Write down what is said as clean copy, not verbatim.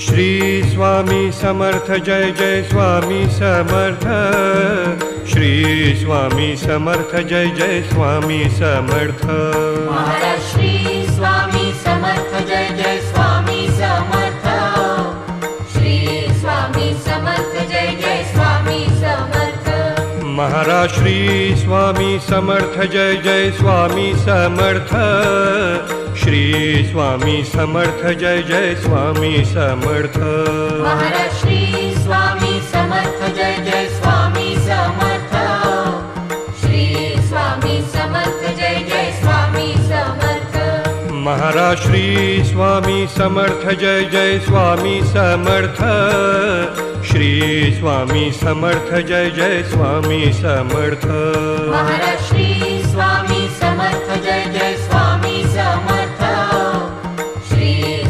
Shri Swami Samarth Jai Jai Swami Samarth. Shri Swami Samarth Jai Jai Swami Samarth. Maharaj Shri Swami Samarth Jai Jai Swami Samarth. Shri Swami Samarth Jai Jai Swami Samarth. Maharaj Shri Swami Samarth Jai Jai Swami Samarth. Shri Swami Samarth Jai Jai Swami Samarth. Maharaj Shri Swami Samarth Jai Jai Swami Samarth. Shri Swami Samarth Jai Jai Swami Samarth. Maharaj Shri Swami Samarth Jai Jai Swami Samarth. Shri Swami Samarth Jai Jai Swami Samarth. Maharaj Shri